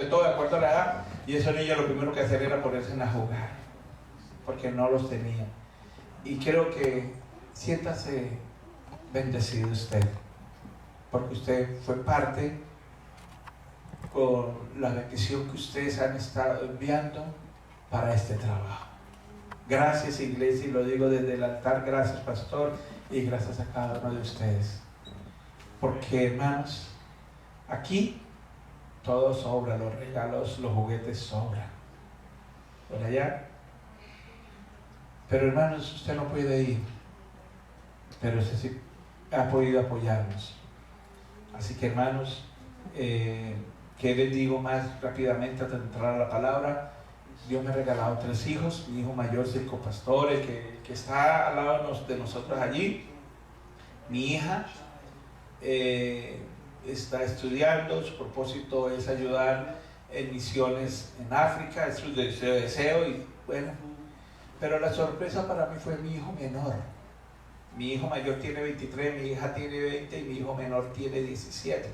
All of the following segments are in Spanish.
todo de acuerdo a la edad, y esos niños lo primero que hacían era ponerse a jugar, porque no los tenían. Y creo que siéntase bendecido usted, porque usted fue parte con la bendición que ustedes han estado enviando para este trabajo. Gracias, iglesia, y lo digo desde el altar, gracias, pastor, y gracias a cada uno de ustedes. Porque, hermanos, aquí todo sobra, los regalos, los juguetes sobran. Por allá. Pero, hermanos, usted no puede ir, pero usted sí ha podido apoyarnos. Así que, hermanos, ¿qué les digo más rápidamente antes de entrar a la palabra? Dios me ha regalado 3 hijos. Mi hijo mayor, Circo Pastore, que está al lado de nosotros allí. Mi hija está estudiando, su propósito es ayudar en misiones en África, es su deseo, y bueno, pero la sorpresa para mí fue mi hijo menor. Mi hijo mayor tiene 23, mi hija tiene 20 y mi hijo menor tiene 17.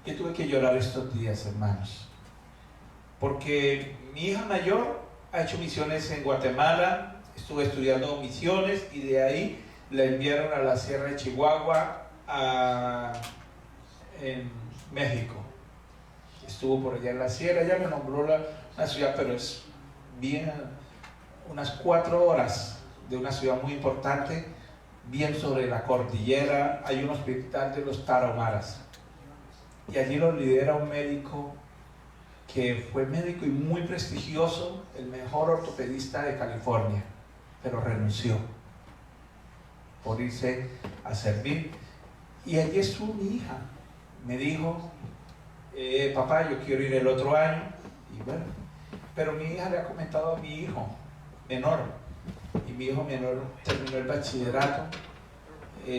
Yo tuve que llorar estos días, hermanos, porque mi hija mayor ha hecho misiones en Guatemala, estuvo estudiando misiones y de ahí la enviaron a la Sierra de Chihuahua, en México. Estuvo por allá en la sierra, ya me nombró la ciudad, pero es bien, unas 4 horas de una ciudad muy importante, bien sobre la cordillera. Hay un hospital de los Tarahumaras y allí lo lidera un médico que fue médico y muy prestigioso, el mejor ortopedista de California, pero renunció por irse a servir. Y allí estuvo mi hija. Me dijo, papá, yo quiero ir el otro año. Y bueno, pero mi hija le ha comentado a mi hijo menor, y mi hijo menor terminó el bachillerato,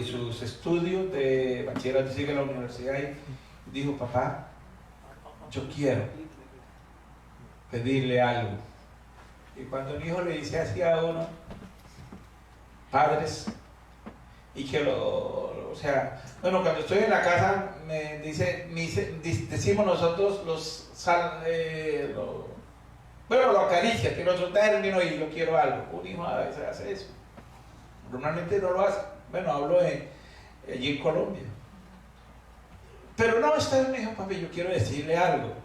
sus estudios de bachillerato, sigue en la universidad, y dijo, papá, yo quiero pedirle algo. Y cuando mi hijo le dice así a uno, padres, y que o sea, bueno, cuando estoy en la casa decimos nosotros lo acaricia, tiene otro término, y yo quiero algo. Un hijo a veces hace eso, normalmente no lo hace. Bueno, hablo allí en Colombia, pero no, esta vez me dijo, papi, yo quiero decirle algo,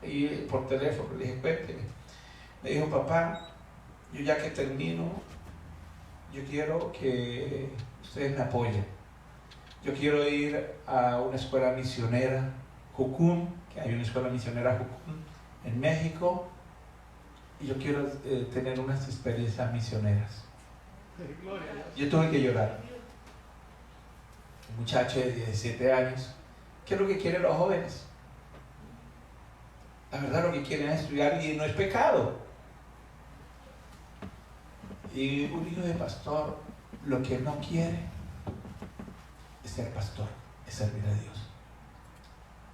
y por teléfono le dije, cuénteme. Me dijo, papá, yo ya que termino, yo quiero que ustedes me apoyen. Yo quiero ir a una escuela misionera, Jucún, que hay una escuela misionera Jucún en México, y yo quiero tener unas experiencias misioneras. Yo tuve que llorar. Un muchacho de 17 años, ¿qué es lo que quieren los jóvenes? La verdad, lo que quieren es estudiar, y no es pecado. Y un hijo de pastor, lo que no quiere es ser pastor, es servir a Dios.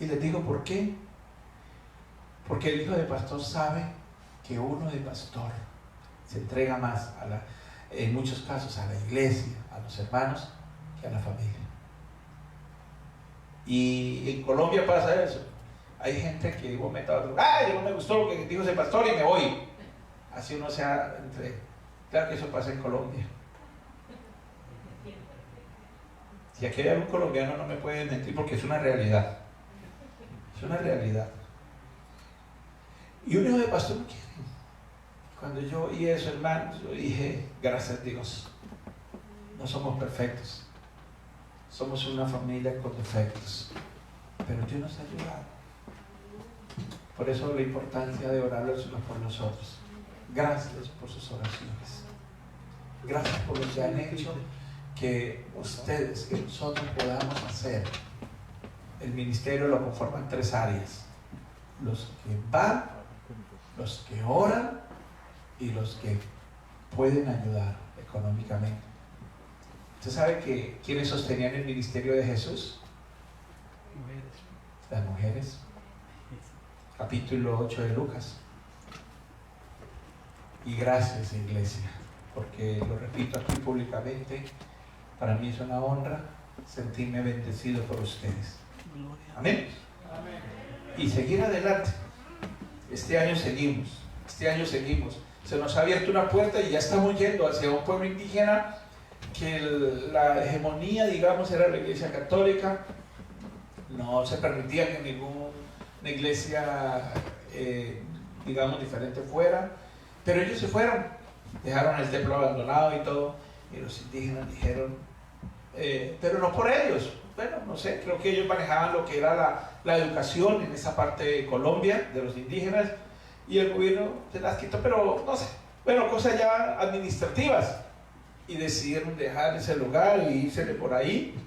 Y les digo por qué. Porque el hijo de pastor sabe que uno de pastor se entrega más en muchos casos a la iglesia, a los hermanos, que a la familia. Y en Colombia pasa eso. Hay gente que comenta, yo no me gustó lo que dijo ese pastor y me voy. Así uno sea Claro que eso pasa en Colombia. Si aquí hay algún colombiano, no me pueden mentir, porque es una realidad. Es una realidad. Y un hijo de pastor no quiere. Cuando yo oí eso, hermanos, yo dije, gracias a Dios, no somos perfectos. Somos una familia con defectos, pero Dios nos ha ayudado. Por eso la importancia de orar los unos por los otros. Gracias por sus oraciones. Gracias por lo que han hecho que ustedes, que nosotros podamos hacer. El ministerio lo conforman 3 áreas: los que van, los que oran y los que pueden ayudar económicamente. ¿Usted sabe quiénes sostenían el ministerio de Jesús? Las mujeres. Capítulo 8 de Lucas. Y gracias, iglesia, porque lo repito aquí públicamente, para mí es una honra sentirme bendecido por ustedes. Amén. Y seguir adelante. este año seguimos, se nos ha abierto una puerta y ya estamos yendo hacia un pueblo indígena que la hegemonía, digamos, era la iglesia católica, no se permitía que ninguna iglesia, digamos, diferente fuera, pero ellos se fueron, dejaron el templo abandonado y todo, y los indígenas dijeron, pero no por ellos, bueno, no sé, creo que ellos manejaban lo que era la educación en esa parte de Colombia, de los indígenas, y el gobierno se las quitó, pero no sé, bueno, cosas ya administrativas, y decidieron dejar ese lugar y irse de por ahí,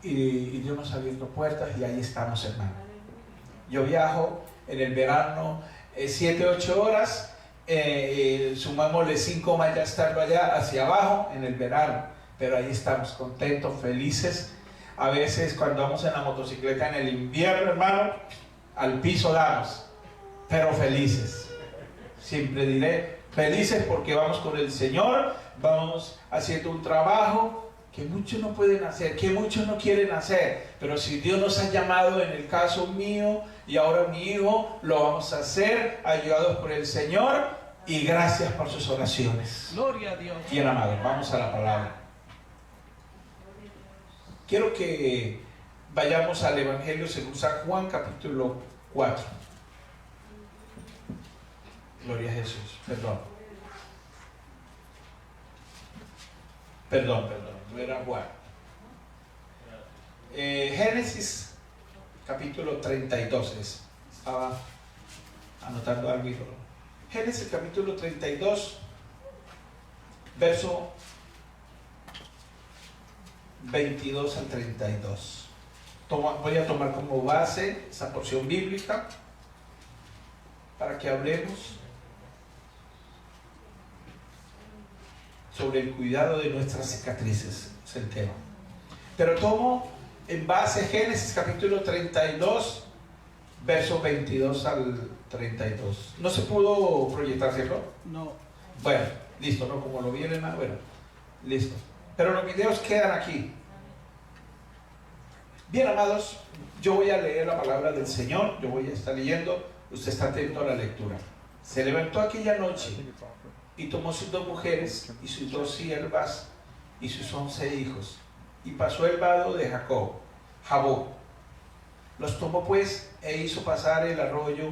y Dios nos ha abierto puertas y ahí estamos, hermano. Yo viajo en el verano 7, 8 horas, sumámosle 5 más ya estando allá hacia abajo en el verano, pero ahí estamos contentos, felices. A veces cuando vamos en la motocicleta en el invierno, hermano, al piso damos, pero felices. Siempre diré felices porque vamos con el Señor, vamos haciendo un trabajo que muchos no pueden hacer, que muchos no quieren hacer, pero si Dios nos ha llamado, en el caso mío y ahora mi hijo, lo vamos a hacer, ayudados por el Señor, y gracias por sus oraciones. Gloria a Dios. Bien, amados, vamos a la palabra. Quiero que vayamos al Evangelio según San Juan, capítulo 4. Gloria a Jesús. Perdón, no era Juan. Génesis, capítulo 32. Estaba anotando algo. Génesis, capítulo 32, verso 22 al 32. Voy a tomar como base esa porción bíblica para que hablemos sobre el cuidado de nuestras cicatrices, es el tema. Pero tomo en base Génesis capítulo 32, versos 22 al 32. ¿No se pudo proyectar, cierto? No. Bueno, listo, ¿no? Como lo vienen, bueno, listo. Pero los videos quedan aquí. Bien, amados, yo voy a leer la palabra del Señor, yo voy a estar leyendo, usted está atento a la lectura. Se levantó aquella noche y tomó sus 2 mujeres y sus 2 siervas y sus 11 hijos, y pasó el vado de Jaboc. Los tomó pues e hizo pasar el arroyo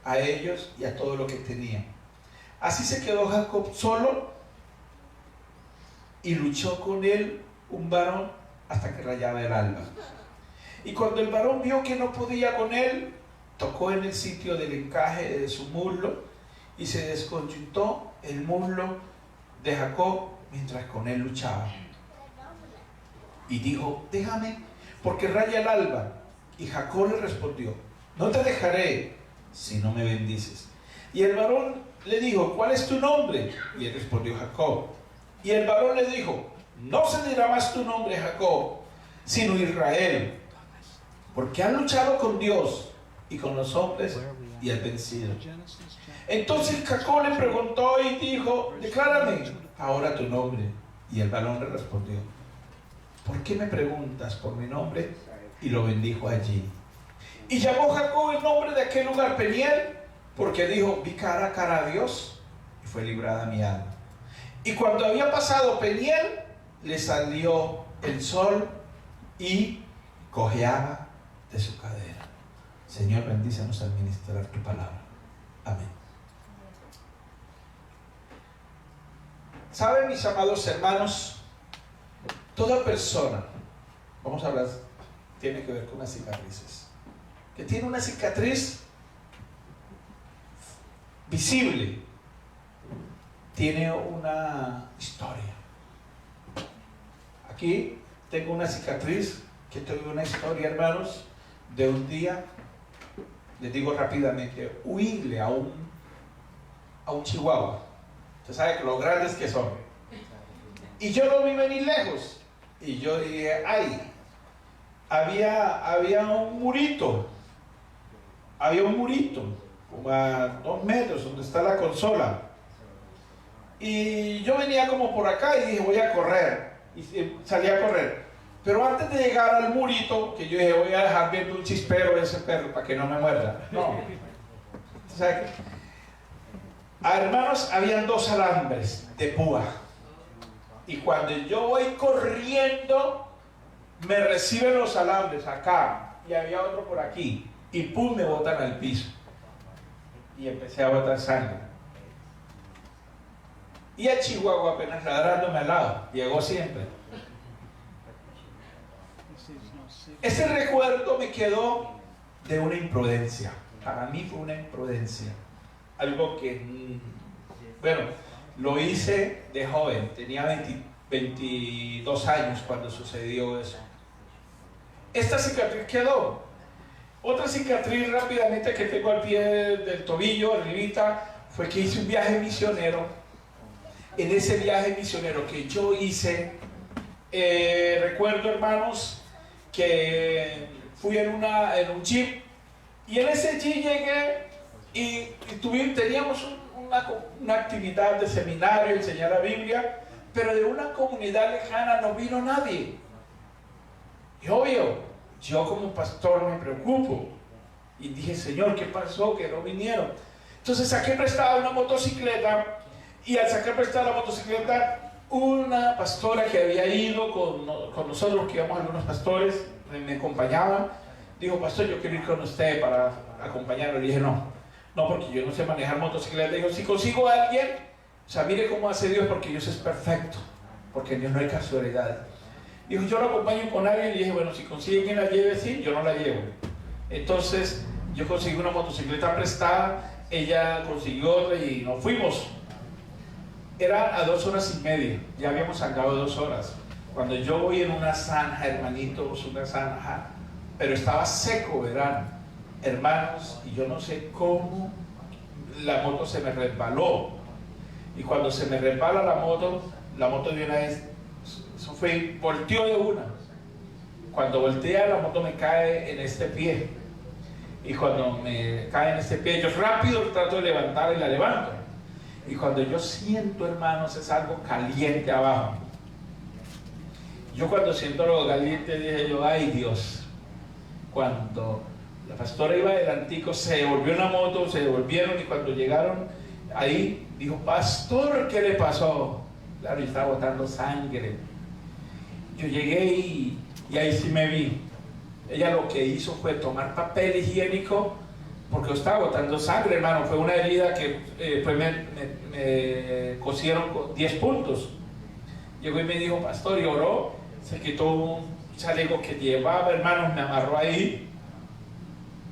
a ellos y a todo lo que tenían. Así se quedó Jacob solo y luchó con él un varón hasta que rayaba el alba. Y cuando el varón vio que no podía con él, tocó en el sitio del encaje de su muslo y se desconjuntó el muslo de Jacob mientras con él luchaba. Y dijo: déjame, porque raya el alba. Y Jacob le respondió: no te dejaré si no me bendices. Y el varón le dijo: ¿cuál es tu nombre? Y él respondió: Jacob. Y el varón le dijo: no se dirá más tu nombre Jacob, sino Israel, porque has luchado con Dios y con los hombres y has vencido. Entonces Jacob le preguntó y dijo: declárame ahora tu nombre. Y el varón le respondió: ¿por qué me preguntas por mi nombre? Y lo bendijo allí. Y llamó Jacob el nombre de aquel lugar Peniel, porque dijo: vi cara a cara a Dios y fue librada mi alma. Y cuando había pasado Peniel, le salió el sol y cojeaba de su cadera. Señor, bendícenos al ministrar tu palabra. Amén. ¿Saben, mis amados hermanos? Toda persona, vamos a hablar, tiene que ver con las cicatrices. Que tiene una cicatriz visible, tiene una historia. Aquí tengo una cicatriz que tuve una historia, hermanos, de un día, les digo rápidamente, huirle a un chihuahua. Usted sabe que lo grandes que son. Y yo lo vi venir lejos. Y yo dije: ay, había un murito. Había un murito, como a 2 metros, donde está la consola. Y yo venía como por acá y dije: voy a correr. Y salí a correr. Pero antes de llegar al murito, que yo dije: voy a dejar viendo un chispero de ese perro para que no me muerda. No, O sea, hermanos, habían 2 alambres de púa. Y cuando yo voy corriendo, me reciben los alambres acá. Y había otro por aquí. Y pum, me botan al piso. Y empecé a botar sangre. Y el chihuahua apenas ladrándome al lado. Llegó siempre. Ese recuerdo me quedó de una imprudencia. Para mí fue una imprudencia. Algo que, bueno, lo hice de joven. Tenía 22 años cuando sucedió eso. Esta cicatriz quedó. Otra cicatriz rápidamente que tengo al pie del tobillo, arribita, fue que hice un viaje misionero. En ese viaje misionero que yo hice, recuerdo, hermanos, que fui en un jeep, y en ese jeep llegué y teníamos una actividad de seminario, enseñar la Biblia, pero de una comunidad lejana no vino nadie. Y obvio, yo como pastor me preocupo y dije, Señor, ¿qué pasó? Que no vinieron. Entonces saqué prestada una motocicleta, y al sacar prestada la motocicleta, una pastora que había ido con nosotros, que íbamos algunos pastores, me acompañaban, dijo, pastor, yo quiero ir con usted para acompañarlo. Le dije, no, porque yo no sé manejar motocicleta. Dijo, si consigo a alguien, o sea, mire cómo hace Dios, porque Dios es perfecto, porque en Dios no hay casualidad. Dijo, yo lo acompaño con alguien. Y dije, bueno, si consigue quien la lleve, sí, yo no la llevo. Entonces yo conseguí una motocicleta prestada, ella consiguió otra y nos fuimos. Era a 2 horas y media, ya habíamos andado 2 horas. Cuando yo voy en una zanja, hermanitos, una zanja, pero estaba seco, verán, hermanos, y yo no sé cómo la moto se me resbaló. Y cuando se me resbala la moto de una vez, eso fue, volteó de una. Cuando voltea, la moto me cae en este pie. Y cuando me cae en este pie, yo rápido trato de levantar y la levanto. Y cuando yo siento, hermanos, es algo caliente abajo. Yo cuando siento algo caliente dije yo, ay Dios. Cuando la pastora iba adelantico, se devolvió una moto, se devolvieron, y cuando llegaron ahí, dijo, pastor, ¿qué le pasó? Claro, yo estaba botando sangre. Yo llegué y ahí sí me vi. Ella lo que hizo fue tomar papel higiénico, porque yo estaba botando sangre, hermano. Fue una herida que me cosieron con 10 puntos. Llegó y me dijo, pastor, y oró, se quitó un chaleco que llevaba, hermanos, me amarró ahí.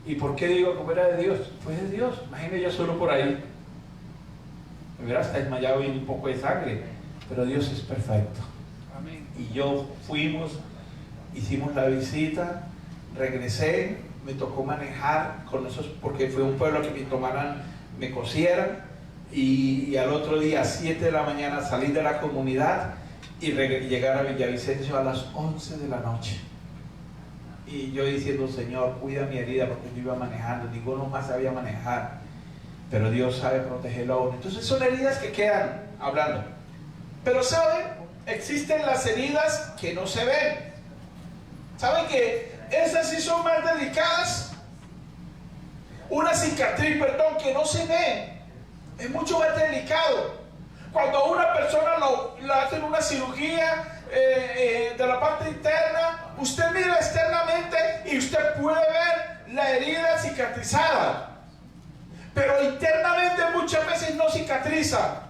¿Y por qué digo que era de Dios? Fue de Dios. Imagínate yo solo por ahí. Me hubiera hasta desmayado y un poco de sangre. Pero Dios es perfecto. Amén. Y yo fuimos, hicimos la visita, regresé, me tocó manejar con esos, porque fue un pueblo que me cosieran, y al otro día a 7 de la mañana salí de la comunidad y llegar a Villavicencio a las 11 de la noche. Y yo diciendo, Señor, cuida mi herida, porque yo iba manejando, ninguno más sabía manejar, pero Dios sabe protegerlo a uno. Entonces son heridas que quedan hablando. Pero ¿saben? Existen las heridas que no se ven. ¿Saben que esas sí son más delicadas? Una cicatriz, perdón, que no se ve, es mucho más delicado. Cuando a una persona le hacen una cirugía de la parte interna, usted mira externamente y usted puede ver la herida cicatrizada, pero internamente muchas veces no cicatriza.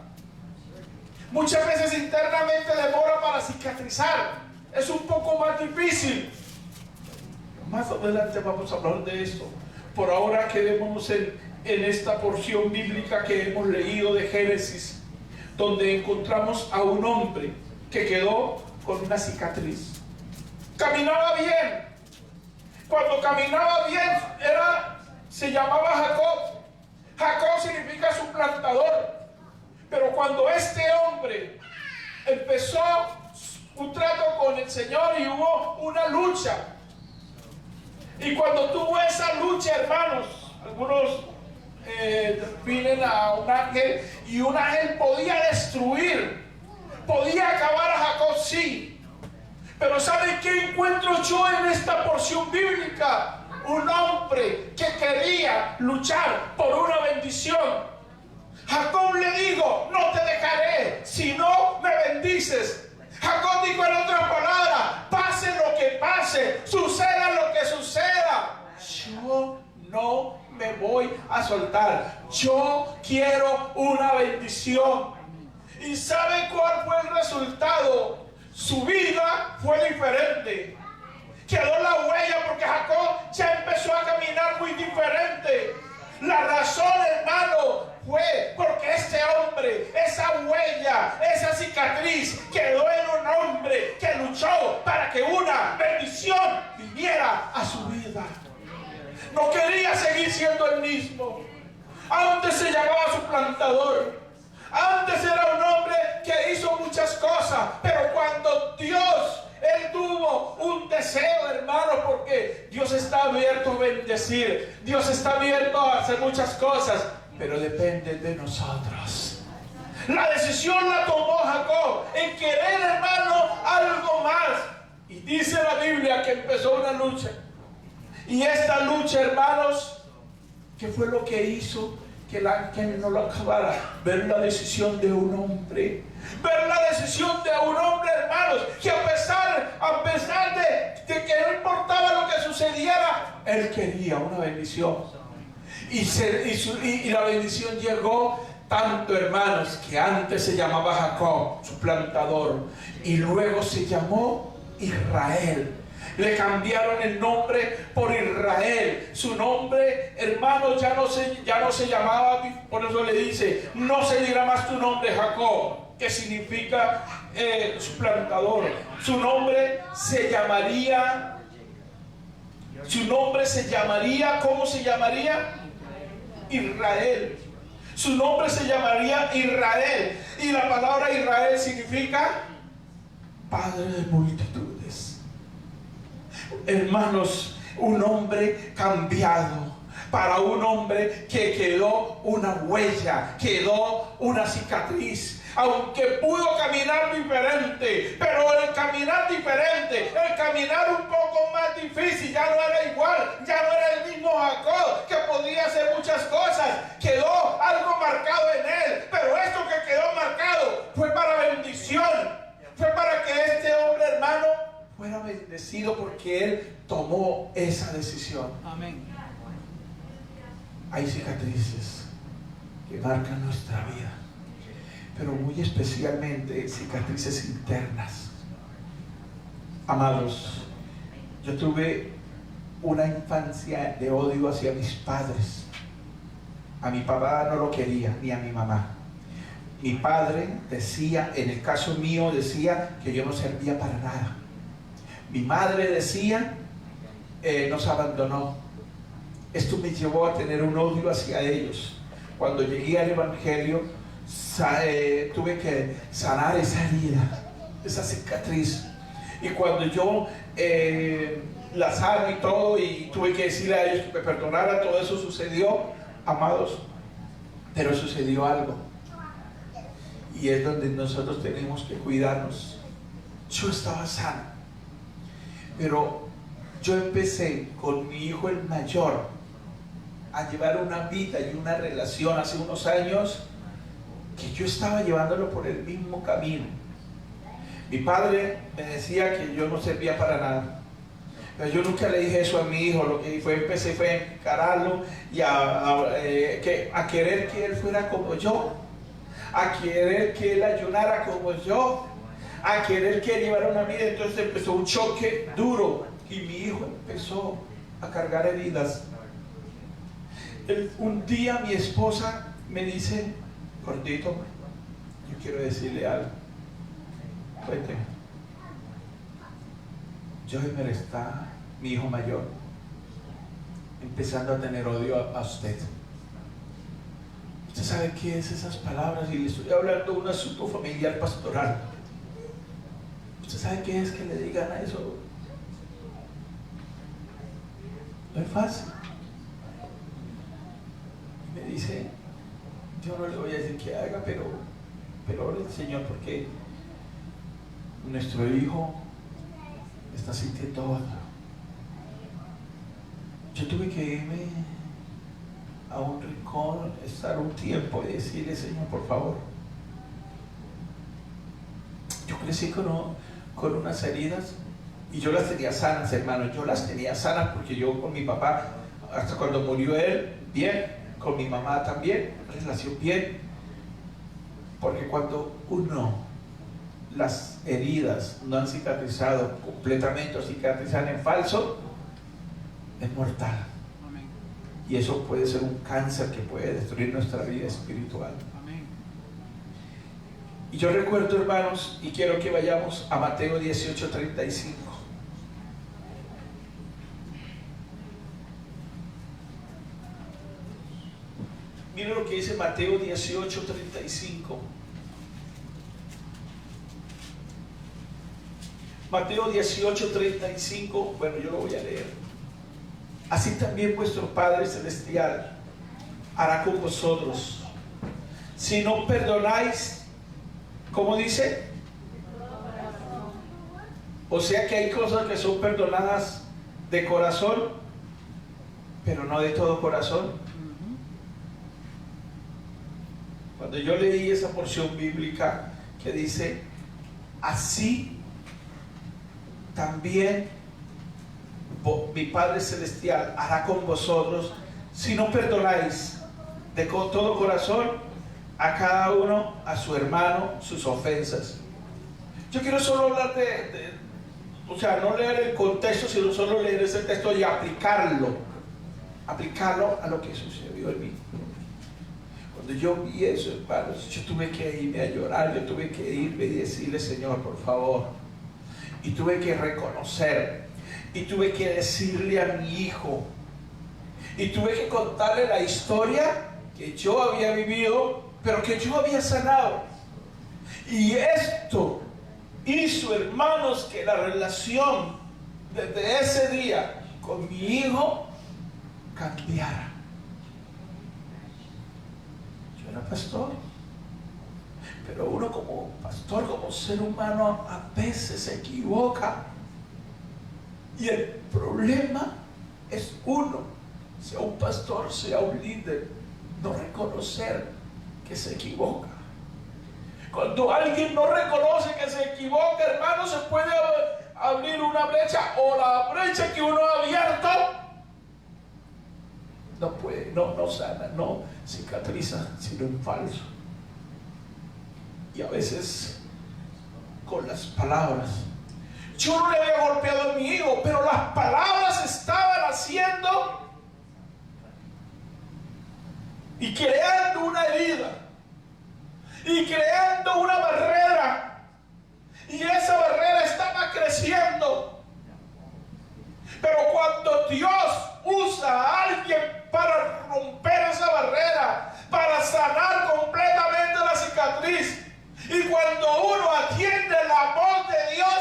Muchas veces internamente demora para cicatrizar. Es un poco más difícil. Más adelante vamos a hablar de esto. Por ahora quedémonos en esta porción bíblica que hemos leído de Génesis, donde encontramos a un hombre que quedó con una cicatriz. Caminaba bien. Cuando caminaba bien se llamaba Jacob. Jacob significa suplantador. Pero cuando este hombre empezó un trato con el Señor y hubo una lucha, y cuando tuvo esa lucha, hermanos, algunos vienen a un ángel, y un ángel podía destruir, podía acabar a Jacob, sí. Pero ¿saben qué encuentro yo en esta porción bíblica? un hombre que quería luchar por una bendición. Jacob le dijo: no te dejaré si no me bendices. Jacob dijo en otras palabras: pase lo que pase, suceda lo que suceda, yo no me voy a soltar. Yo quiero una bendición. ¿Y sabe cuál fue el resultado? Su vida fue diferente. Quedó la huella, porque Jacob ya empezó a caminar muy diferente. La razón, hermano, fue porque este hombre, esa huella, esa cicatriz quedó en un hombre que luchó para que una bendición viniera a su vida. No quería seguir siendo el mismo. Antes se llamaba suplantador. Antes era un hombre que hizo muchas cosas, pero cuando Él tuvo un deseo, hermano, porque Dios está abierto a bendecir, Dios está abierto a hacer muchas cosas, pero depende de nosotros. La decisión la tomó Jacob en querer, hermano, algo más. Y dice la Biblia que empezó una lucha. Y esta lucha, hermanos, ¿qué fue lo que hizo que el ángel no lo acabara? Ver la decisión de un hombre. Ver la decisión de un hombre, hermanos, que a pesar de que no importaba lo que sucediera, él quería una bendición. Y la bendición llegó tanto, hermanos, que antes se llamaba Jacob, suplantador, y luego se llamó Israel. Le cambiaron el nombre por Israel. Su nombre, hermano, ya no se llamaba, por eso le dice: no se dirá más tu nombre Jacob, que significa suplantador. Su nombre se llamaría, ¿cómo se llamaría? Israel. Su nombre se llamaría Israel. Y la palabra Israel significa padre de multitudes. Hermanos, un hombre cambiado para un hombre que quedó una huella, quedó una cicatriz. Aunque pudo caminar diferente, pero el caminar diferente, el caminar un poco más difícil, ya no era igual, ya no era el mismo Jacob que podía hacer muchas cosas. Quedó algo marcado en él, pero esto que quedó marcado fue para bendición, fue para que este hombre, hermano, fuera bendecido, porque él tomó esa decisión. Amén. Hay cicatrices que marcan nuestra vida, pero muy especialmente cicatrices internas. Amados, yo tuve una infancia de odio hacia mis padres. A mi papá no lo quería, ni a mi mamá. Mi padre decía, en el caso mío, decía que yo no servía para nada. Mi madre decía, nos abandonó. Esto me llevó a tener un odio hacia ellos. Cuando llegué al Evangelio, tuve que sanar esa herida, esa cicatriz. Y cuando yo la sano y todo, y tuve que decirle a ellos que me perdonaran, todo eso sucedió, amados. Pero sucedió algo, y es donde nosotros tenemos que cuidarnos. Yo estaba sano, pero yo empecé con mi hijo el mayor a llevar una vida y una relación hace unos años que yo estaba llevándolo por el mismo camino. Mi padre me decía que yo no servía para nada, pero yo nunca le dije eso a mi hijo. Lo que empecé fue a encararlo y a querer que él fuera como yo, a querer que él ayunara como yo, a querer que él llevara una vida. Entonces empezó un choque duro y mi hijo empezó a cargar heridas. Un día mi esposa me dice: gordito, yo quiero decirle algo. Cuénteme. Joimer, está mi hijo mayor empezando a tener odio a usted. ¿Usted sabe qué es esas palabras? Y le estoy hablando de un asunto familiar pastoral. ¿Usted sabe qué es que le digan a eso? No es fácil. Y me dice: yo no le voy a decir que haga, pero ore al Señor, porque nuestro hijo está sintiendo odio. yo tuve que irme a un rincón, estar un tiempo y decirle: Señor, por favor. Yo crecí con unas heridas y yo las tenía sanas, hermano. Yo las tenía sanas porque yo con mi papá, hasta cuando murió él, bien, con mi mamá también, relación bien. Porque cuando las heridas no han cicatrizado completamente o cicatrizan en falso, es mortal. Amén. Y eso puede ser un cáncer que puede destruir nuestra vida espiritual. Amén. Y yo recuerdo, hermanos, y quiero que vayamos a Mateo 18:35. Miren lo que dice Mateo 18:35. Mateo 18:35, bueno, yo lo voy a leer. Así también vuestro Padre Celestial hará con vosotros, si no perdonáis. ¿Cómo dice? O sea que hay cosas que son perdonadas de corazón, pero no de todo corazón. Cuando yo leí esa porción bíblica que dice: así también mi Padre Celestial hará con vosotros, si no perdonáis de todo corazón a cada uno, a su hermano, sus ofensas. Yo quiero solo hablar o sea, no leer el contexto, sino solo leer ese texto y aplicarlo a lo que sucedió en mí. Cuando yo vi eso, hermanos, yo tuve que irme a llorar, yo tuve que irme y decirle: Señor, por favor. Y tuve que reconocer, y tuve que decirle a mi hijo, y tuve que contarle la historia que yo había vivido, pero que yo había sanado. Y esto hizo, hermanos, que la relación desde ese día con mi hijo cambiara. Yo era pastor, pero uno como pastor, como ser humano, a veces se equivoca. Y el problema es uno, sea un pastor, sea un líder, no reconocer que se equivoca. Cuando alguien no reconoce que se equivoca, hermano, se puede abrir una brecha, o la brecha que uno ha abierto no sana, no cicatriza, sino en falso. Y a veces con las palabras. Yo no le había golpeado a mi hijo, pero las palabras estaban haciendo y creando una herida y creando una barrera, y esa barrera estaba creciendo. Pero cuando Dios usa a alguien para romper esa barrera, para sanar completamente la cicatriz, y cuando uno atiende la voz de Dios,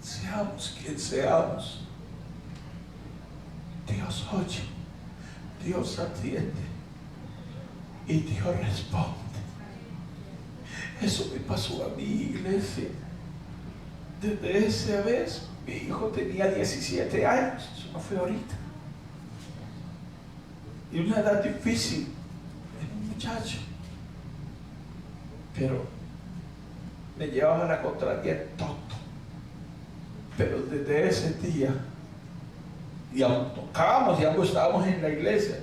seamos quien seamos, Dios oye, Dios atiende y Dios responde. Eso me pasó a mi iglesia. Desde esa vez mi hijo tenía 17 años, eso no fue ahorita, y una edad difícil, era un muchacho, pero me llevaba a la contraria todo. Pero desde ese día, y aún tocábamos y aún estábamos en la iglesia,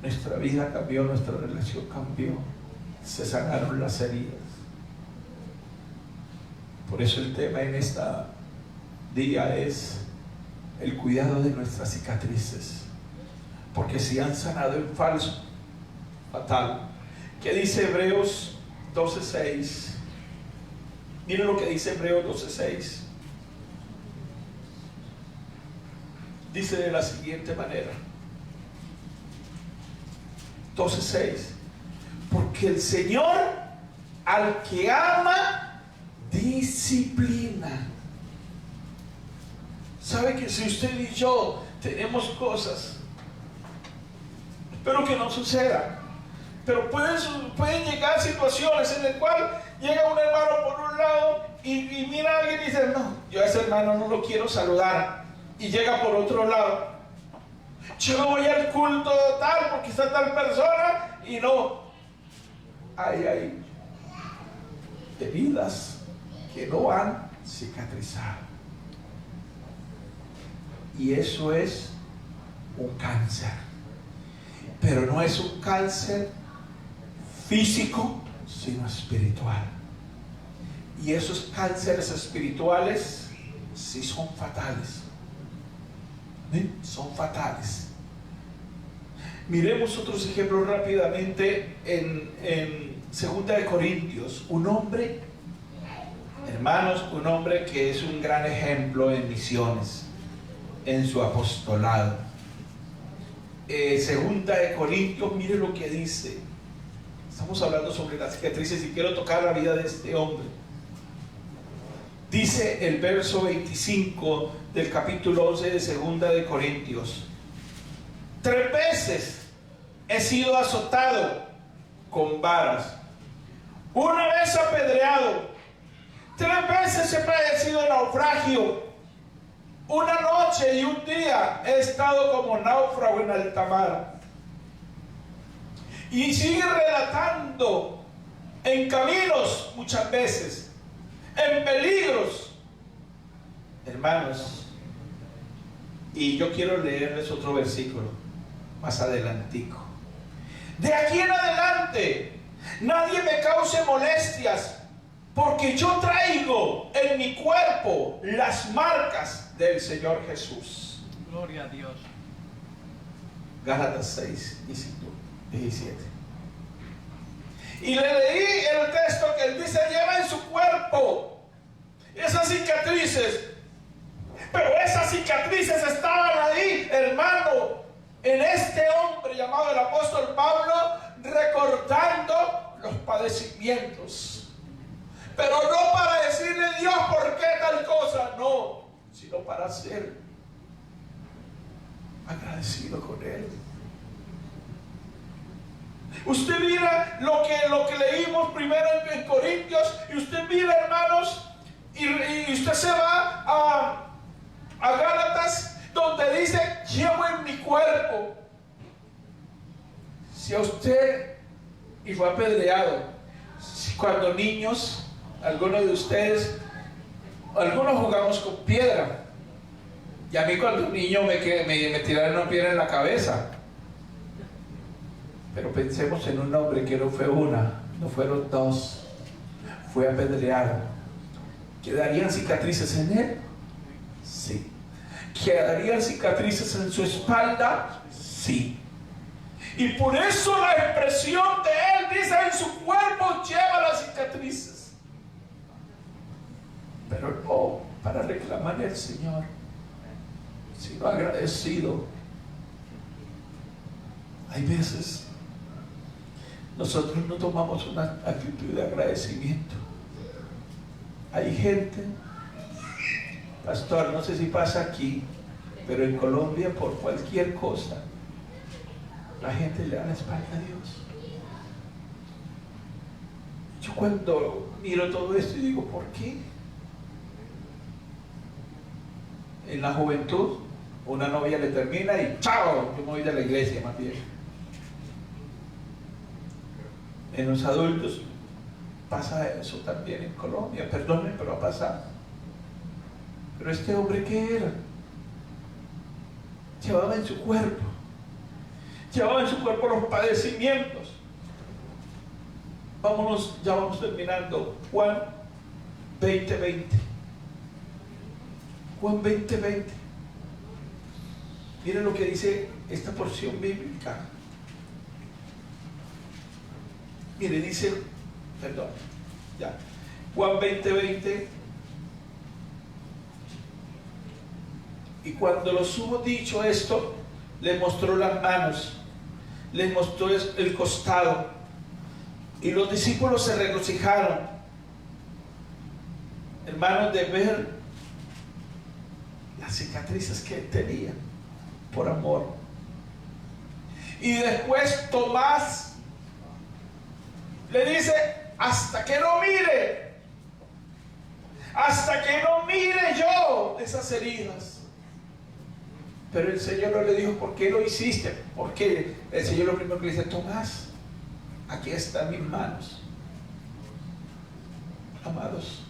nuestra vida cambió, nuestra relación cambió, se sanaron las heridas. Por eso el tema en este día es el cuidado de nuestras cicatrices, porque si han sanado en falso, fatal. ¿Qué dice Hebreos 12:6? Miren lo que dice Hebreos 12:6. Dice de la siguiente manera: 12:6, porque el Señor al que ama disciplina. Sabe que si usted y yo tenemos cosas, espero que no suceda, pero pueden llegar situaciones en las cuales llega un hermano por un lado y mira a alguien y dice, no, yo a ese hermano no lo quiero saludar, y llega por otro lado. Yo no voy al culto tal porque está tal persona, y no. Hay heridas que no han cicatrizado. Y eso es un cáncer. Pero no es un cáncer físico, sino espiritual. Y esos cánceres espirituales sí son fatales. ¿Sí? Son fatales. Miremos otros ejemplos rápidamente en 2 de Corintios. Un hombre, hermanos, un hombre que es un gran ejemplo en misiones, en su apostolado. 2 de Corintios, mire lo que dice. Estamos hablando sobre las cicatrices y quiero tocar la vida de este hombre. Dice el verso 25 del capítulo 11 de 2 de Corintios: 3 veces he sido azotado con varas, 1 vez apedreado, 3 veces he padecido naufragio, 1 noche y 1 día he estado como náufrago en alta mar. Y sigue relatando: en caminos muchas veces, en peligros. Hermanos, y yo quiero leerles otro versículo más adelantico. De aquí en adelante nadie me cause molestias, porque yo traigo en mi cuerpo las marcas del Señor Jesús. Gloria a Dios. Gálatas 6, 17. Y le leí el texto que él dice: lleva en su cuerpo esas cicatrices. Pero esas cicatrices estaban ahí, hermano, en este hombre llamado el apóstol Pablo, recordando los padecimientos. Pero no para decirle: Dios, ¿por qué tal cosa? No, sino para ser agradecido con Él. Usted mira lo que leímos primero en Corintios, y usted mira, hermanos, y usted se va a Gálatas, donde dice: llevo en mi cuerpo. Si a usted, y fue apedreado, si cuando niños, algunos de ustedes, algunos jugamos con piedra, y a mí cuando un niño me tiraron una piedra en la cabeza. Pero pensemos en un hombre que no fue una, no fueron dos, fue apedreado. ¿Quedarían cicatrices en él? Sí. ¿Quedarían cicatrices en su espalda? Sí. Y por eso la expresión de él dice: en su cuerpo lleva las cicatrices. Pero no para reclamar al Señor, sino agradecido. Hay veces nosotros no tomamos una actitud de agradecimiento. Hay gente, pastor, no sé si pasa aquí, pero en Colombia, por cualquier cosa, la gente le da la espalda a Dios. Yo cuando miro todo esto y digo: ¿por qué? En la juventud, una novia le termina y ¡chao! Yo me voy de la iglesia, más bien. En los adultos pasa eso también en Colombia, perdónenme, pero ha pasado. Pero este hombre, ¿qué era? Llevaba en su cuerpo los padecimientos. Vámonos, ya vamos terminando. Juan 20:20. Juan 20:20. Miren lo que dice esta porción bíblica. Mire, dice, perdón, ya, Juan 20:20. Y cuando los hubo dicho esto, les mostró las manos, les mostró el costado, y los discípulos se regocijaron, hermanos, de ver las cicatrices que él tenía por amor. Y después Tomás le dice: hasta que no mire hasta que no mire yo esas heridas. Pero el Señor no le dijo, ¿por qué lo hiciste? Porque el Señor lo primero que le dice, Tomás, aquí están mis manos. Amados,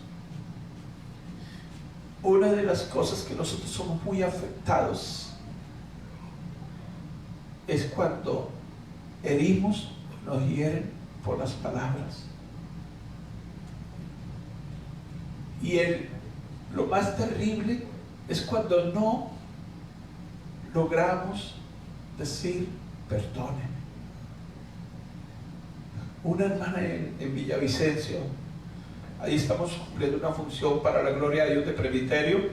una de las cosas que nosotros somos muy afectados es cuando herimos, nos hieren por las palabras. Y lo más terrible es cuando no logramos decir perdónenme. Una hermana en Villavicencio, ahí estamos cumpliendo una función para la gloria de Dios de presbiterio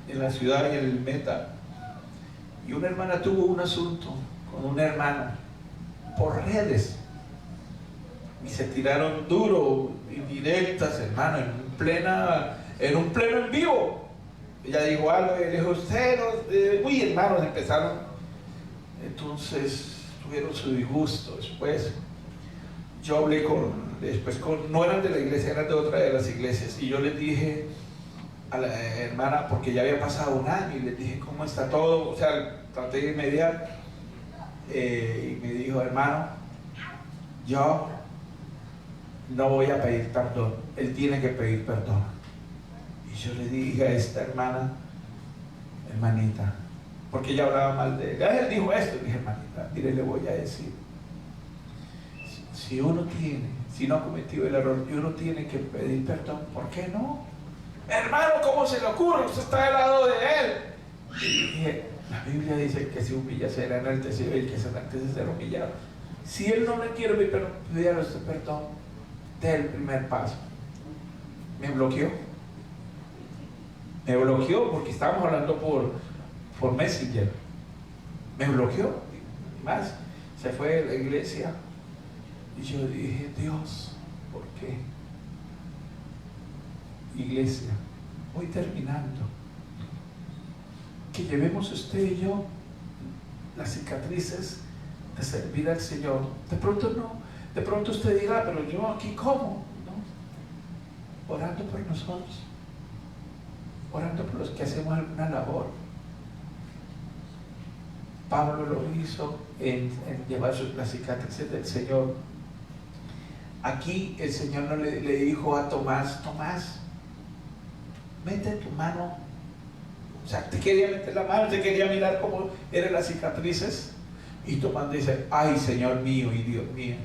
en la ciudad y en el Meta, y una hermana tuvo un asunto con un hermano por redes y se tiraron duro, indirectas, hermano, en un pleno en vivo. Ella dijo algo y dijo, uy, hermanos, empezaron. Entonces tuvieron su disgusto. Después yo hablé no eran de la iglesia, eran de otra de las iglesias, y yo les dije a la hermana, porque ya había pasado un año, y les dije, ¿cómo está todo? O sea, traté de mediar, y me dijo, hermano, yo no voy a pedir perdón, él tiene que pedir perdón. Y yo le dije a esta hermanita, porque ella hablaba mal de él. Él dijo esto, y dije, hermanita, mire, le voy a decir, si no ha cometido el error y uno tiene que pedir perdón, ¿por qué no? Hermano, ¿cómo se le ocurre? Usted está del lado de él. Y dije, la Biblia dice que si humilla será enaltecido y el que se enaltece será humillado. Si él no le quiere pedir usted perdón, dé el primer paso. Me bloqueó porque estábamos hablando por Messenger. Me bloqueó, y más, se fue de la iglesia. Y yo dije, Dios, ¿por qué? Iglesia, voy terminando. Que llevemos usted y yo las cicatrices de servir al Señor. De pronto usted dirá, pero yo aquí ¿cómo? ¿No? Orando por nosotros, orando por los que hacemos alguna labor. Pablo lo hizo en llevar las cicatrices del Señor. Aquí el Señor no le dijo a Tomás, mete tu mano. O sea, te quería meter la mano, te quería mirar cómo eran las cicatrices. Y Tomás dice, ay, Señor mío y Dios mío.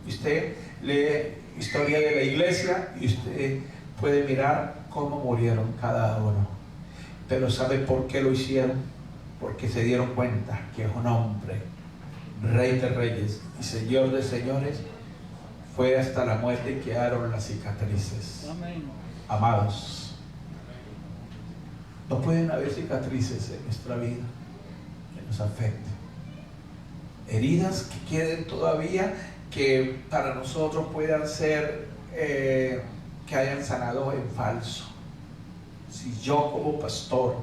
Y usted lee historia de la iglesia y usted puede mirar cómo murieron cada uno. Pero ¿sabe por qué lo hicieron? Porque se dieron cuenta que es un hombre, Rey de reyes y Señor de señores, fue hasta la muerte y quedaron las cicatrices. Amén. Amados, no pueden haber cicatrices en nuestra vida que nos afecten. Heridas que queden todavía, que para nosotros puedan ser que hayan sanado en falso. Si yo como pastor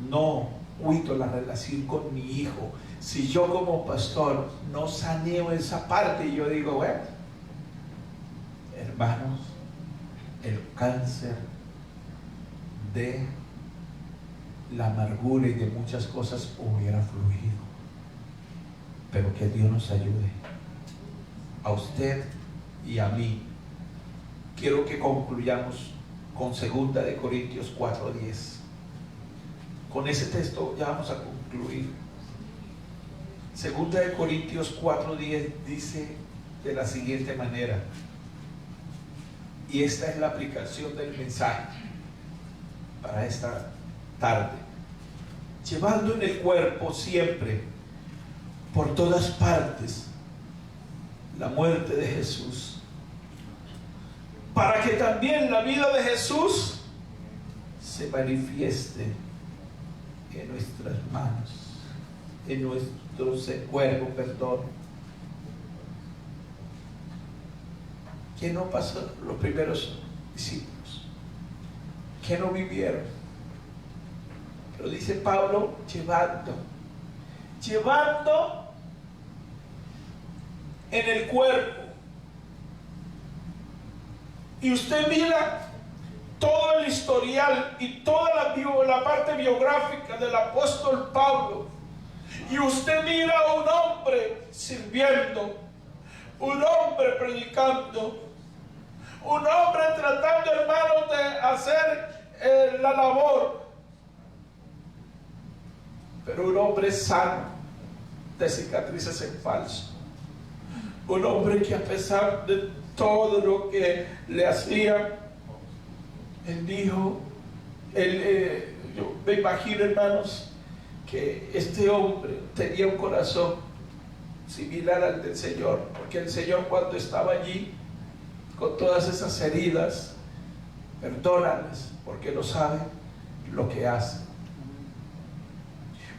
no cuido la relación con mi hijo, si yo como pastor no saneo esa parte, y yo digo, bueno, hermanos, el cáncer de la amargura y de muchas cosas hubiera fluido. Pero que Dios nos ayude, a usted y a mí. Quiero que concluyamos con 2 de Corintios 4:10. Con ese texto ya vamos a concluir. 2 de Corintios 4:10 dice de la siguiente manera, y esta es la aplicación del mensaje para esta tarde: llevando en el cuerpo siempre, por todas partes, la muerte de Jesús, para que también la vida de Jesús se manifieste en nuestras manos, en nuestro cuerpo, perdón. ¿Qué no pasó los primeros discípulos? ¿Qué no vivieron? Pero dice Pablo, llevando en el cuerpo. Y usted mira todo el historial y toda la parte biográfica del apóstol Pablo, y usted mira a un hombre sirviendo, un hombre predicando, un hombre tratando, hermanos, de hacer la labor, pero un hombre sano de cicatrices en falso, un hombre que a pesar de todo lo que le hacían, él dijo, yo me imagino, hermanos, que este hombre tenía un corazón similar al del Señor, porque el Señor, cuando estaba allí con todas esas heridas, perdónalas porque no saben lo que hacen.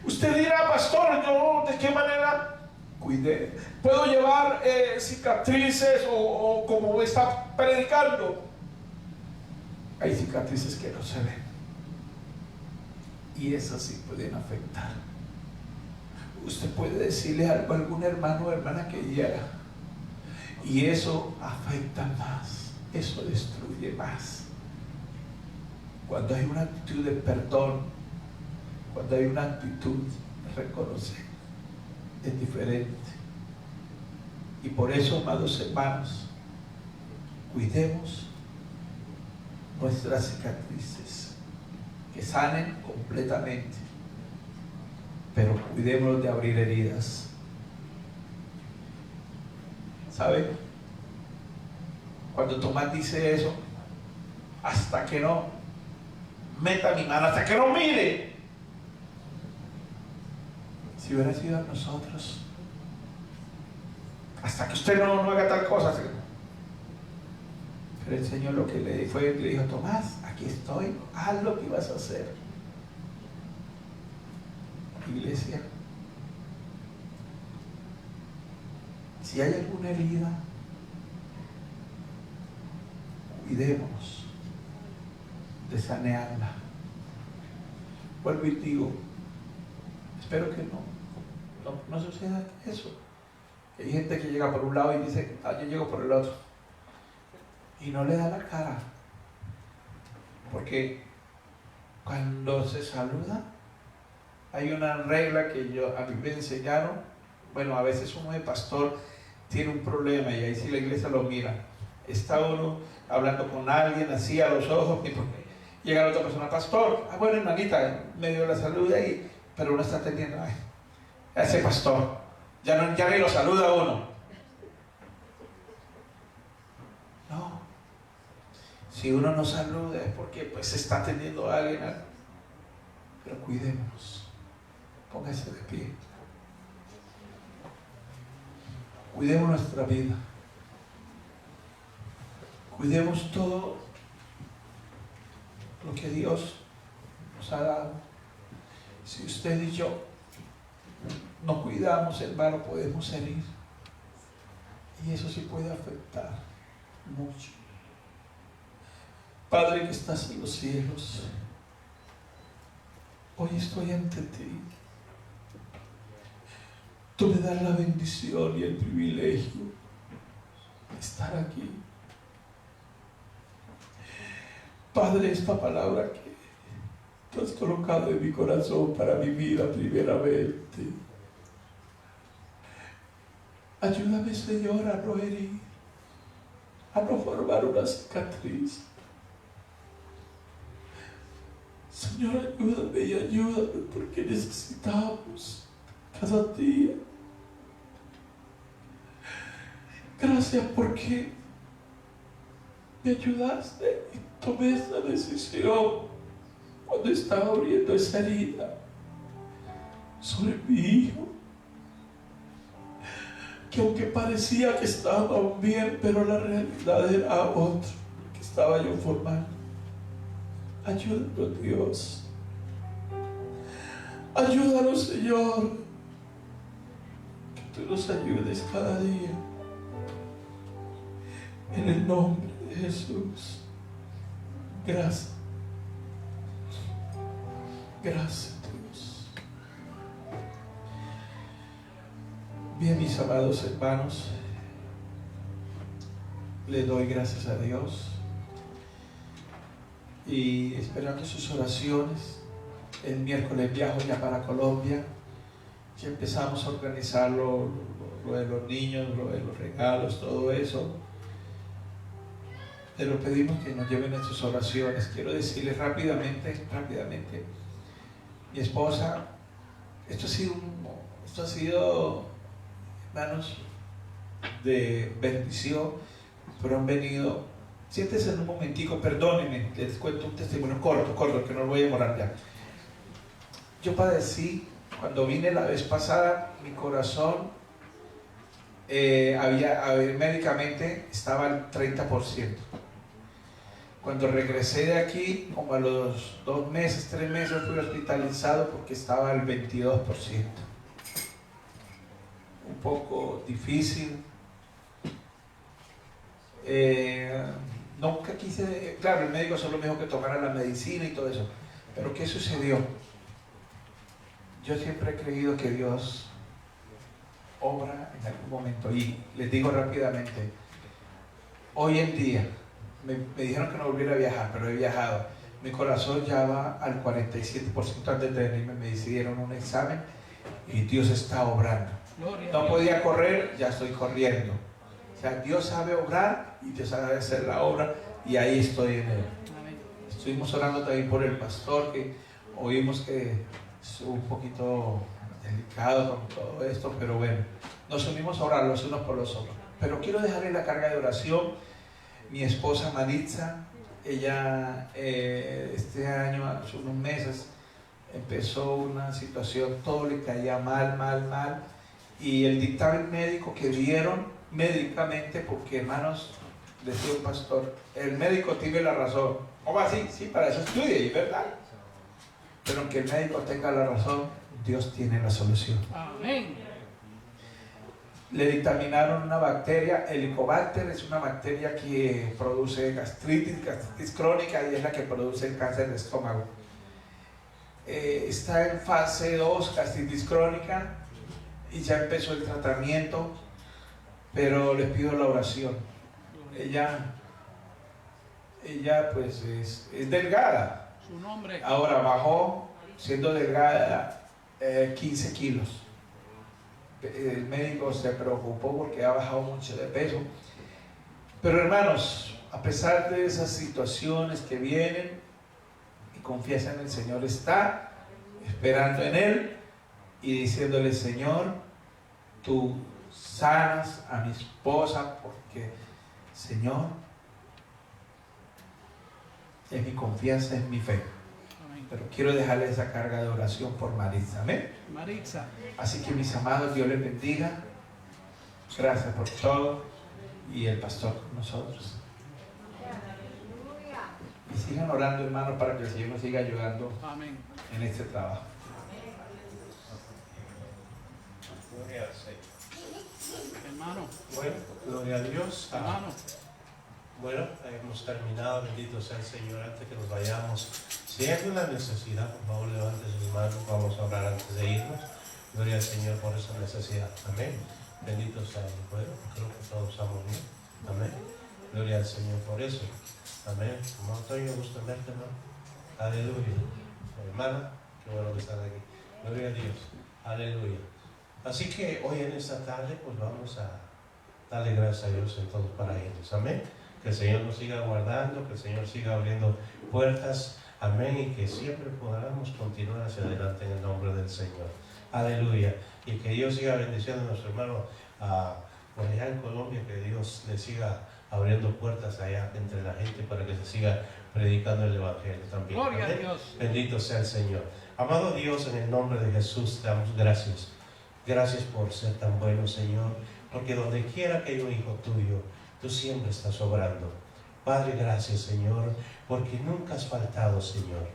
Usted dirá, pastor, yo de qué manera cuidé, puedo llevar cicatrices o como está predicando. Hay cicatrices que no se ven, y esas sí pueden afectar. Usted puede decirle algo a algún hermano o hermana que hiera, y eso afecta más, eso destruye más. Cuando hay una actitud de perdón, cuando hay una actitud de reconocer, es diferente. Y por eso, amados hermanos, cuidemos nuestras cicatrices, que sanen completamente, pero cuidémonos de abrir heridas. ¿Sabe? Cuando Tomás dice eso, hasta que no meta mi mano, hasta que no mire. Si hubiera sido a nosotros, hasta que usted no haga tal cosa. Pero el Señor lo que le dijo, Tomás, aquí estoy, haz lo que ibas a hacer. Iglesia, si hay alguna herida, cuidémonos de sanearla. Vuelvo y digo, espero que no suceda eso. Hay gente que llega por un lado y dice, yo llego por el otro, y no le da la cara, porque cuando se saluda hay una regla que a mí me enseñaron. Bueno, a veces uno de pastor tiene un problema y ahí sí la iglesia lo mira. Está uno hablando con alguien así a los ojos, y llega la otra persona, pastor, bueno, hermanita, medio la saluda ahí, pero uno está atendiendo, ese pastor, ya ni lo saluda a uno. No, si uno no saluda es porque pues se está atendiendo a alguien, pero cuidémonos. Póngase de pie. Cuidemos nuestra vida. Cuidemos todo lo que Dios nos ha dado. Si usted y yo no cuidamos, hermano, podemos herir. Y eso sí puede afectar mucho. Padre que estás en los cielos, hoy estoy ante ti. Tú me das la bendición y el privilegio de estar aquí. Padre, esta palabra que tú has colocado en mi corazón para mi vida primeramente. Ayúdame, Señor, a no herir, a no formar una cicatriz. Señor, ayúdame y ayúdame, porque necesitamos cada día. Gracias porque me ayudaste y tomé esa decisión cuando estaba abriendo esa herida sobre mi hijo, que aunque parecía que estaban bien, pero la realidad era otra que estaba yo formando. Ayúdanos, Dios. Ayúdanos, Señor. Que tú nos ayudes cada día. En el nombre de Jesús. Gracias. Gracias, Dios. Bien, mis amados hermanos, le doy gracias a Dios y esperando sus oraciones. El miércoles viajo ya para Colombia. Ya empezamos a organizar lo de los niños, lo de los regalos, todo eso. Pero pedimos que nos lleven en sus oraciones. Quiero decirles rápidamente, mi esposa, esto ha sido, hermanos, de bendición, pero han venido. Siéntese en un momentico, perdónenme, les cuento un testimonio corto, que no lo voy a demorar ya. Yo padecí, cuando vine la vez pasada, mi corazón médicamente estaba al 30%. Cuando regresé de aquí, como a los 2 meses, 3 meses, fui hospitalizado porque estaba al 22%. Un poco difícil. Nunca quise, claro, el médico solo me dijo que tomara la medicina y todo eso. Pero ¿qué sucedió? Yo siempre he creído que Dios obra en algún momento. Y les digo rápidamente, hoy en día, me dijeron que no volviera a viajar, pero he viajado. Mi corazón ya va al 47%. Antes de venirme me decidieron un examen y Dios está obrando. No podía correr, ya estoy corriendo. O sea, Dios sabe obrar y Dios sabe hacer la obra, y ahí estoy en él. Estuvimos orando también por el pastor, que oímos que es un poquito delicado con todo esto, pero bueno, nos unimos a orar los unos por los otros. Pero quiero dejarle la carga de oración. Mi esposa Maritza, ella este año, hace unos meses, empezó una situación, todo le caía mal, y el dictamen médico que dieron médicamente, porque hermanos, decía un pastor, el médico tiene la razón. ¿Cómo así? Sí, para eso estudia, y verdad. Pero aunque el médico tenga la razón, Dios tiene la solución. Amén. Le dictaminaron una bacteria, Helicobacter, es una bacteria que produce gastritis crónica, y es la que produce el cáncer de estómago. Está en fase 2, gastritis crónica, y ya empezó el tratamiento, pero les pido la oración. Ella pues es delgada. Su nombre. Ahora bajó, siendo delgada, 15 kilos. El médico se preocupó porque ha bajado mucho de peso. Pero hermanos, a pesar de esas situaciones que vienen, y confianza en el Señor, está esperando en Él y diciéndole: Señor, tú sanas a mi esposa, porque Señor, es mi confianza, es mi fe. Pero quiero dejarle esa carga de oración por Maritza. Amén. Maritza. Así que, mis amados, Dios les bendiga. Gracias por todo. Y el pastor con nosotros. Y sigan orando, hermanos, para que el Señor nos siga ayudando. Amén. En este trabajo. Gloria al Señor. Hermano. Bueno, gloria a Dios. Hermano. Bueno, hemos terminado. Bendito sea el Señor. Antes que nos vayamos, si hay alguna necesidad, por favor, levante sus manos. Vamos a orar antes de irnos. Gloria al Señor por esa necesidad. Amén. Bendito sea el pueblo. Creo que todos estamos bien. Amén. Gloria al Señor por eso. Amén. Hermano Antonio, gusto en verte, hermano. Aleluya. Hermana, qué bueno que están aquí. Gloria a Dios. Aleluya. Así que hoy en esta tarde, pues vamos a darle gracias a Dios en todos para ellos. Amén. Que el Señor nos siga guardando, que el Señor siga abriendo puertas. Amén. Y que siempre podamos continuar hacia adelante en el nombre del Señor. Aleluya. Y que Dios siga bendiciendo a nuestro hermano por allá en Colombia, que Dios le siga abriendo puertas allá entre la gente para que se siga predicando el Evangelio también. Gloria Amén. a Dios. Bendito sea el Señor. Amado Dios, en el nombre de Jesús te damos gracias. Gracias por ser tan bueno, Señor, porque donde quiera que haya un hijo tuyo, tú siempre estás obrando. Padre, gracias, Señor, porque nunca has faltado, Señor.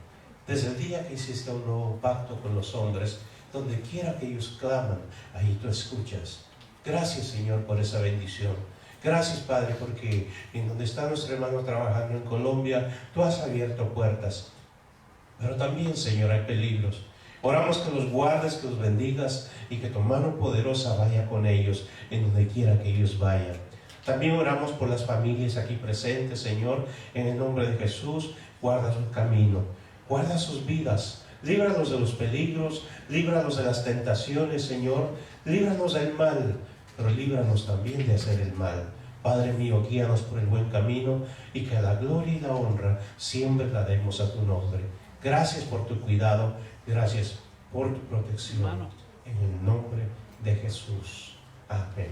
Desde el día que hiciste un nuevo pacto con los hombres, donde quiera que ellos claman, ahí tú escuchas. Gracias, Señor, por esa bendición. Gracias, Padre, porque en donde está nuestro hermano trabajando en Colombia, tú has abierto puertas. Pero también, Señor, hay peligros. Oramos que los guardes, que los bendigas y que tu mano poderosa vaya con ellos en donde quiera que ellos vayan. También oramos por las familias aquí presentes, Señor, en el nombre de Jesús. guarda su camino, guarda sus vidas, líbranos de los peligros, líbranos de las tentaciones, Señor, líbranos del mal, pero líbranos también de hacer el mal. Padre mío, guíanos por el buen camino y que la gloria y la honra siempre la demos a tu nombre. Gracias por tu cuidado, gracias por tu protección. En el nombre de Jesús. Amén.